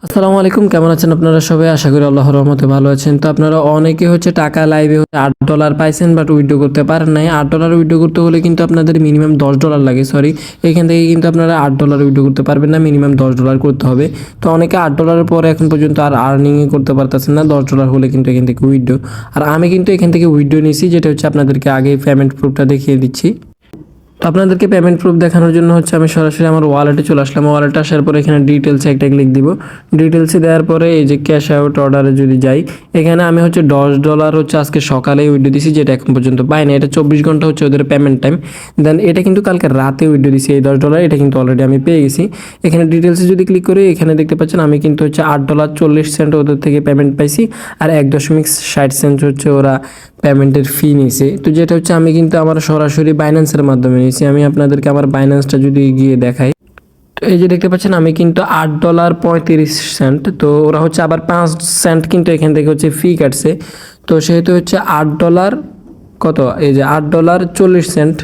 আসসালামু আলাইকুম, কেমন আছেন আপনারা সবাই? আশা করি আল্লাহর রহমতে ভালো আছেন। তো আপনারা অনেকে টাকা লাইভে $8 পাইছেন, বাট উইথড্র করতে পারেন নাই। $8 উইথড্র করতে হলে কিন্তু আপনাদের মিনিমাম $10 লাগে। সরি, এখান থেকে কিন্তু আপনারা $8 উইথড্র করতে পারবেন না, মিনিমাম $10 করতে হবে। তো অনেকে $8 পরে এখন পর্যন্ত আর আর্নিংই করতে পারতেছেন না। $10 হলে কিন্তু এখান থেকে উইথড্র। আর আমি কিন্তু এখান থেকে উইথড্র নিয়েছি, যেটা আপনাদেরকে আগে পেমেন্ট প্রুফটা দেখিয়ে দিচ্ছি। তো আপনাদেরকে পেমেন্ট প্রুফ দেখানোর জন্য আমি সরাসরি আমার ওয়ালেটে চলে আসলাম। ওয়ালেটে আসার পরে এখানে ডিটেলসে একটা ক্লিক দিব। ডিটেলসে দেওয়ার পরে এই যে ক্যাশ আউট অর্ডারে যদি যাই, এখানে আমি $10 আজকে সকালেই উইথড্র দিছি, যেটা এখন পর্যন্ত পাইনি। এটা 24 ঘন্টা ওদের পেমেন্ট টাইম। দেন এটা কিন্তু কালকে রাতে উইথড্র দিছি এই $10, এটা কিন্তু অলরেডি আমি পেয়ে গেছি। এখানে ডিটেলসে যদি ক্লিক করি, এখানে দেখতে পাচ্ছেন আমি কিন্তু $8.40 ওদের থেকে পেমেন্ট পাইছি। আর 1.60 ওরা পেমেন্টের ফি নিয়েছে। তো যেটা আমি কিন্তু আমার সরাসরি বাইন্যান্সের মাধ্যমে নিয়েছি। আমি আপনাদেরকে আমার বাইন্যান্সটা যদি গিয়ে দেখাই, তো এই যে দেখতে পাচ্ছেন আমি কিন্তু $8.35। তো ওরা আবার 5 সেন্ট কিন্তু এখান থেকে ফি কাটছে। তো সেহেতু $8 কত, এই যে $8.40,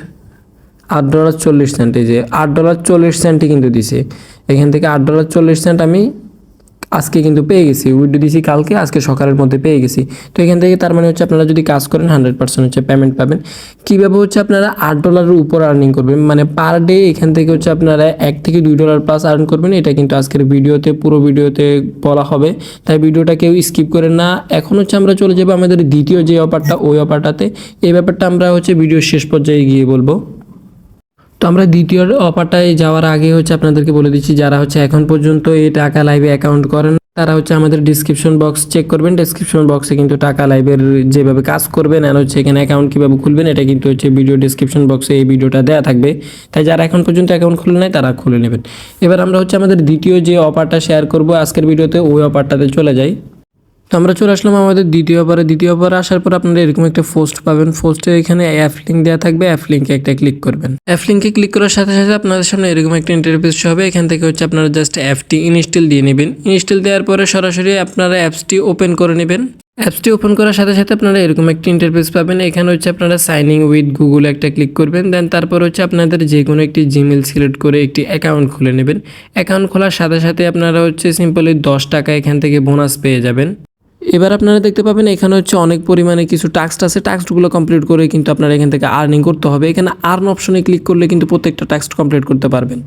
$8.40, এই যে $8.40 কিন্তু দিছে। এখান থেকে $8.40 আমি আজকে কিন্তু পেয়ে গেছি। উইথড্র দিয়েছি কালকে, আজকে সকালের মধ্যে পেয়ে গেছি। তো এখান থেকে তার মানে আপনারা যদি কাজ করেন 100% পেমেন্ট পাবেন। কীভাবে আপনারা $8 উপর আর্নিং করবেন, মানে পার ডে এখান থেকে আপনারা $1 থেকে $2 প্লাস আর্ন করবেন। এটা কিন্তু আজকের ভিডিওতে, পুরো ভিডিওতে বলা হবে, তাই ভিডিওটা কেউ স্কিপ করেন না। এখন আমরা চলে যাবো আমাদের দ্বিতীয় যে অফারটা, ওই অফারটাতে। এই ব্যাপারটা আমরা ভিডিওর শেষ পর্যায়ে গিয়ে বলবো। তো আমরা দ্বিতীয় অফারটায় যাওয়ার আগে আপনাদেরকে বলে দিচ্ছি, যারা এখন পর্যন্ত এই টাকা লাইভে অ্যাকাউন্ট করেন, তারা আমাদের ডিসক্রিপশন বক্স চেক করবেন। ডিসক্রিপশন বক্সে কিন্তু টাকা লাইভের যেভাবে কাজ করবেন আর এখানে অ্যাকাউন্ট কীভাবে খুলবেন, এটা কিন্তু ভিডিও ডিসক্রিপশন বক্সে এই ভিডিওটা দেওয়া থাকবে। তাই যারা এখন পর্যন্ত অ্যাকাউন্ট খুলে নেয় তারা খুলে নেবেন। এবার আমরা আমাদের দ্বিতীয় যে অফারটা শেয়ার করব আজকের ভিডিওতে, ওই অফারটাতে চলে যাই। তো আমরা চলে আসলাম আমাদের দ্বিতীয় অফারে আসার পর আপনারা এরকম একটা পোস্ট পাবেন। পোস্টে এখানে অ্যাপ লিঙ্ক দেওয়া থাকবে, অ্যাপ লিঙ্কে একটা ক্লিক করবেন। অ্যাপ লিঙ্কে ক্লিক করার সাথে সাথে আপনাদের সামনে এরকম একটা ইন্টারফেস হবে। এখান থেকে আপনারা জাস্ট অ্যাপটি ইনস্টল দিয়ে নেবেন। ইনস্টল দেওয়ার পরে সরাসরি আপনারা অ্যাপসটি ওপেন করে নেবেন। অ্যাপসটি ওপেন করার সাথে সাথে আপনারা এরকম একটা ইন্টারফেস পাবেন। এখানে আপনারা সাইন ইন উইথ গুগল একটা ক্লিক করবেন। দেন তারপর আপনাদের যে কোনো একটি জিমেল সিলেক্ট করে একটি অ্যাকাউন্ট খুলে নেবেন। অ্যাকাউন্ট খোলার সাথে সাথে আপনারা সিম্পলি $10 এখান থেকে বোনাস পেয়ে যাবেন। এবার আপনারা দেখতে পাবেন এখানে অনেক পরিমাণে কিছু টাস্ক আছে। টাস্কগুলো কমপ্লিট করে কিন্তু আপনারা এখান থেকে আর্নিং করতে হবে। এখানে আর্ন অপশনে ক্লিক করলে কিন্তু প্রত্যেকটা টাস্ক কমপ্লিট করতে পারবেন।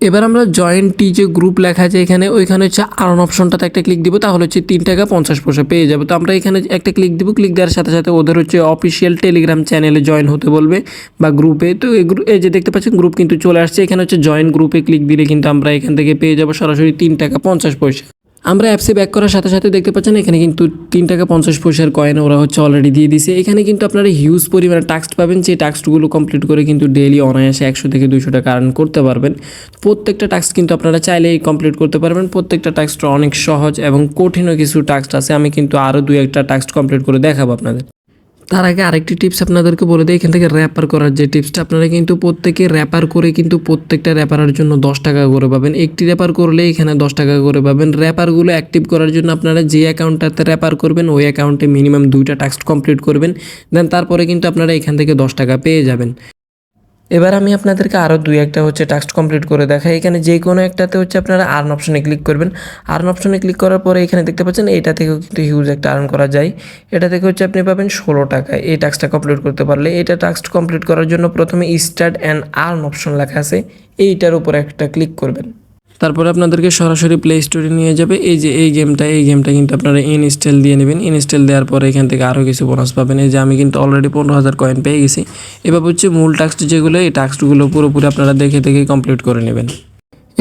এবার আমরা জয়েন্ট যে গ্রুপ লেখা আছে এখানে, ওইখানে আর্ন অপশনটাতে একটা ক্লিক দিব, তাহলে $3.50 পেয়ে যাবে। তো আমরা এখানে একটা ক্লিক দিব। ক্লিক দেওয়ার সাথে সাথে ওদের অফিসিয়াল টেলিগ্রাম চ্যানেলে জয়েন হতে বলবে বা গ্রুপে। তো এই যে দেখতে পাচ্ছেন গ্রুপ কিন্তু চলে আসছে। এখানে জয়েন গ্রুপে ক্লিক দিলে কিন্তু আমরা এখান থেকে পেয়ে যাবো সরাসরি $3.50। আমরা অ্যাপসে ব্যাক করার সাথে সাথে দেখতে পাচ্ছেন এখানে কিন্তু $3.50 কয়েন ওরা অলরেডি দিয়ে দিছে। এখানে কিন্তু আপনারা হিউজ পরিমাণে টাস্ক পাবেন, যে টাস্কগুলো কমপ্লিট করে কিন্তু ডেইলি অনায়াসে $100 থেকে $200 আর্ন করতে পারবেন। প্রত্যেকটা টাস্ক কিন্তু আপনারা চাইলেই কমপ্লিট করতে পারবেন। প্রত্যেকটা টাস্কটা অনেক সহজ এবং কঠিনও কিছু টাস্ক আছে। আমি কিন্তু আরও 2-1টা টাস্ক কমপ্লিট করে দেখাবো আপনাদের। তার আগে আরেকটি টিপস আপনাদেরকে বলে দিই, এখান থেকে র্যাপার করার যে টিপসটা, আপনারা কিন্তু প্রত্যেকে র্যাপার করে কিন্তু প্রত্যেকটা র্যাপারের জন্য $10 করে পাবেন। একটি র্যাপার করলে এখানে $10 করে পাবেন। র্যাপারগুলো অ্যাক্টিভ করার জন্য আপনারা যে অ্যাকাউন্টটাতে র্যাপার করবেন, ওই অ্যাকাউন্টে মিনিমাম 2টা টাস্ক কমপ্লিট করবেন। দেন তারপরে কিন্তু আপনারা এখান থেকে $10 পেয়ে যাবেন। এবার আমি আপনাদেরকে আরও 2-1টা টাস্ক কমপ্লিট করে দেখাই। এখানে যে কোনো একটাতে আপনারা আর্ন অপশনে ক্লিক করবেন। আর্ন অপশনে ক্লিক করার পরে এখানে দেখতে পাচ্ছেন এটা থেকেও কিন্তু হিউজ একটা আর্ন করা যায়। এটা থেকে আপনি পাবেন $16 এই টাস্কটা কমপ্লিট করতে পারলে। এটা টাস্ক কমপ্লিট করার জন্য প্রথমে স্টার্ট অ্যান্ড আর্ন অপশন লেখা আছে, এইটার উপরে একটা ক্লিক করবেন। তারপরে আপনাদেরকে সরাসরি প্লে স্টোরে নিয়ে যাবে। এই যে এই গেমটা কিন্তু আপনারা ইনস্টল দিয়ে নেবেন। ইনস্টল দেওয়ার পরে এখান থেকে আরও কিছু বোনাস পাবেন। এই যে আমি কিন্তু অলরেডি 15,000 কয়েন পেয়ে গেছি। এবার মূল টাস্ক যেগুলো, এই টাস্কগুলো পুরোপুরি আপনারা দেখে কমপ্লিট করে নেবেন।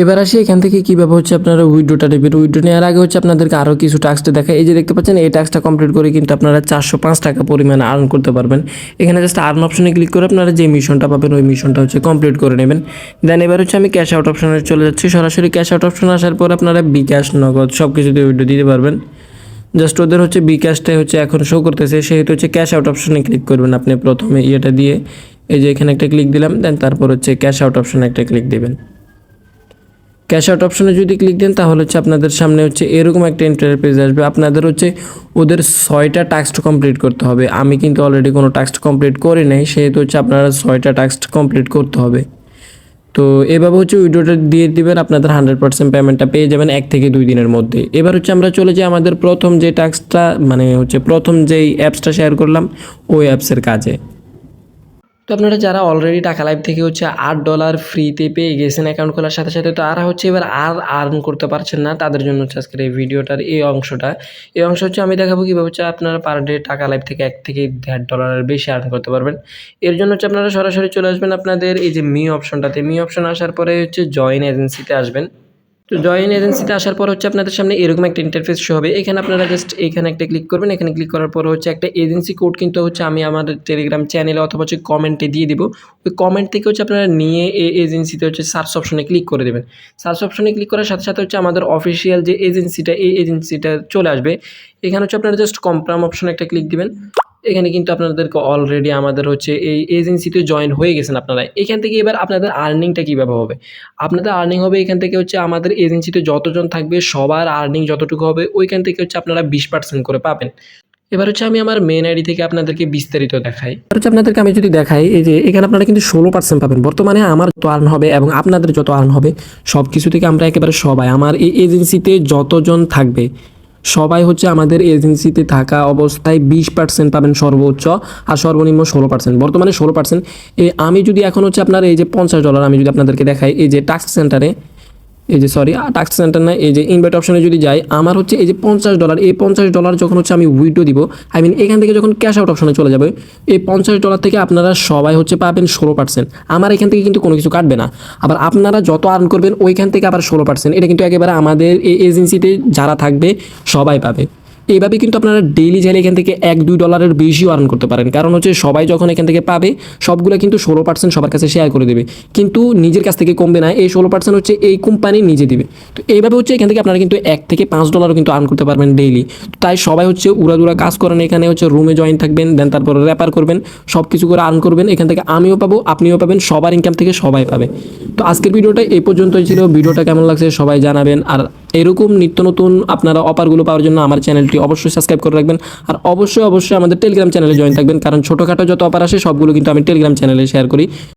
এবার আসি এখান থেকে কীভাবে আপনারা উইথড্রটা নেবেন। উইথড্র নেওয়ার আগে আপনাদেরকে আরও কিছু টাস্ক দেখায়। এই যে দেখতে পাচ্ছেন এই টাস্কটা কমপ্লিট করে কিন্তু আপনারা $405 পরিমাণে আর্ন করতে পারবেন। এখানে জাস্ট আর্ন অপশনে ক্লিক করে আপনারা যে মিশনটা পাবেন, ওই মিশনটা কমপ্লিট করে নেবেন। দেন এবার আমি ক্যাশ আউট অপশনে চলে যাচ্ছি। সরাসরি ক্যাশ আউট অপশনে আসার পর আপনারা বিকাশ, নগদ সব কিছুতে উইথড্র দিতে পারবেন। জাস্ট ওদের বিকাশটাই এখন শো করতেছে, সেহেতু ক্যাশ আউট অপশনে ক্লিক করবেন। আপনি প্রথমে ইয়েটা দিয়ে এই যে এখানে একটা ক্লিক দিলাম, দেন তারপর ক্যাশ আউট অপশনে একটা ক্লিক দেবেন। ক্যাশ আউট অপশনে যদি ক্লিক দেন তাহলে আপনাদের সামনে এরকম একটা ইন্টারফেস আসবে। আপনাদের ওদের 6টা টাস্ক কমপ্লিট করতে হবে। আমি কিন্তু অলরেডি কোনো টাস্ক কমপ্লিট করি নাই, সেহেতু আপনারা 6টা টাস্ক কমপ্লিট করতে হবে। তো এভাবে হচ্ছে উইড্রোটা দিয়ে দিবেন, আপনাদের 100% পেমেন্টটা পেয়ে যাবেন 1 থেকে 2 দিনের মধ্যে। এবার হচ্ছে আমরা চলে যাই আমাদের প্রথম যে টাস্কটা, মানে হচ্ছে প্রথম যেই অ্যাপসটা শেয়ার করলাম ওই অ্যাপসের কাজে। তো আপনারা যারা অলরেডি টাকা লাইভ থেকে হচ্ছে $8 ফ্রিতে পেয়ে গেছেন অ্যাকাউন্ট খোলার সাথে সাথে, তো আর হচ্ছে এবার আর আর্ন করতে পারছেন না, তাদের জন্য হচ্ছে আজকের এই ভিডিওটার এই অংশটা। এই অংশ হচ্ছে আমি দেখাবো কীভাবে হচ্ছে আপনারা পার ডে টাকা লাইভ থেকে $1 থেকে $1.5 বেশি আর্ন করতে পারবেন। এর জন্য হচ্ছে আপনারা সরাসরি চলে আসবেন আপনাদের এই যে মি অপশনটাতে। মি অপশন আসার পরে হচ্ছে জয়েন এজেন্সিতে আসবেন। তো জয়েন এজেন্সিতে আসার পর হচ্ছে আপনাদের সামনে এরকম একটা ইন্টারফেস শো হবে। এখানে আপনারা জাস্ট এখানে একটা ক্লিক করবেন। এখানে ক্লিক করার পর হচ্ছে একটা এজেন্সি কোড কিন্তু হচ্ছে আমি আমাদের টেলিগ্রাম চ্যানেলে অথবা হচ্ছে কমেন্টে দিয়ে দিব। ওই কমেন্ট থেকে হচ্ছে আপনারা নিয়ে এই এজেন্সিতে হচ্ছে সার্চ অপশনে ক্লিক করে দেবেন। সার্চ অপশনে ক্লিক করার সাথে সাথে হচ্ছে আমাদের অফিসিয়াল যে এজেন্সিটা, এই এজেন্সিটা চলে আসবে। এখানে হচ্ছে আপনারা জাস্ট কনফার্ম অপশনে একটা ক্লিক দিবেন। এখানে কিন্তু আপনাদেরকে অলরেডি আমাদের হচ্ছে এই এজেন্সিতে জয়েন হয়ে গেছেন আপনারা। এখান থেকে এবার আপনাদের আর্নিংটা কীভাবে হবে? আপনাদের আর্নিং হবে এখান থেকে হচ্ছে আমাদের এজেন্সিতে যতজন থাকবে সবার আর্নিং যতটুকু হবে ওইখান থেকে হচ্ছে আপনারা 20% করে পাবেন। এবার হচ্ছে আমি আমার মেন আইডি থেকে আপনাদেরকে বিস্তারিত দেখাই। এবার হচ্ছে আপনাদেরকে আমি যদি দেখাই, এই যে এখানে আপনারা কিন্তু 16% পাবেন। বর্তমানে আমার যত আর্ন হবে এবং আপনাদের যত আর্ন হবে সব কিছু থেকে আমরা একেবারে সবাই আমার এই এজেন্সিতে যতজন থাকবে সবাই হচ্ছে আমাদের এজেন্সিতে থাকা অবস্থায় 20% পাবেন সর্বোচ্চ, আর সর্বনিম্ন 16%। বর্তমানে 16%। আমি যদি এখন হচ্ছে আপনার এই যে $50 আমি যদি আপনাদেরকে দেখাই, এই যে টাস্ক সেন্টারে, এই যে সরি টাস্ক সেন্টার না, এই যে ইনভাইট অপশনে যদি যাই, আমার হচ্ছে এই যে $50, এই $50 যখন হচ্ছে আমি উইথড্র দিব, আই মিন এখান থেকে যখন ক্যাশ আউট অপশনে চলে যাবে, এই $50 থেকে আপনারা সবাই হচ্ছে পাবেন 16%। আমার এখান থেকে কিন্তু কোনো কিছু কাটবে না। আবার আপনারা যত আর্ন করবেন ওইখান থেকে আবার 16%। এটা কিন্তু একেবারে আমাদের এই এজেন্সিতে যারা থাকবে সবাই পাবে। এইভাবে কিন্তু আপনারা ডেইলি চাইলে এখান থেকে $1-2 বেশিও আর্ন করতে পারেন। কারণ হচ্ছে সবাই যখন এখান থেকে পাবে সবগুলো কিন্তু 16% সবার কাছে শেয়ার করে দেবে, কিন্তু নিজের কাছ থেকে কমবে না। এই 16% হচ্ছে এই কোম্পানি নিজে দিবে। তো এইভাবে হচ্ছে এখান থেকে আপনারা কিন্তু $1 থেকে $5 কিন্তু আর্ন করতে পারবেন ডেইলি। তাই সবাই হচ্ছে উড়াদুরা কাজ করেন, এখানে হচ্ছে রুমে জয়েন থাকবেন, দেন তারপরে র্যাপার করবেন, সব কিছু করে আর্ন করবেন। এখান থেকে আমিও পাবো, আপনিও পাবেন, সবার ইনকাম থেকে সবাই পাবে। তো আজকের ভিডিওটা এই পর্যন্তই ছিল। ভিডিওটা কেমন লাগছে সবাই জানাবেন। আর এরকম নিত্য নতুন আপনারা অফারগুলো পাওয়ার জন্য আমার চ্যানেলটি অবশ্যই সাবস্ক্রাইব করে রাখবেন। আর অবশ্যই আমাদের টেলিগ্রাম চ্যানেলে জয়েন থাকবেন, কারণ ছোটোখাটো যত অফার আসে সবগুলো কিন্তু আমি টেলিগ্রাম চ্যানেলে শেয়ার করি।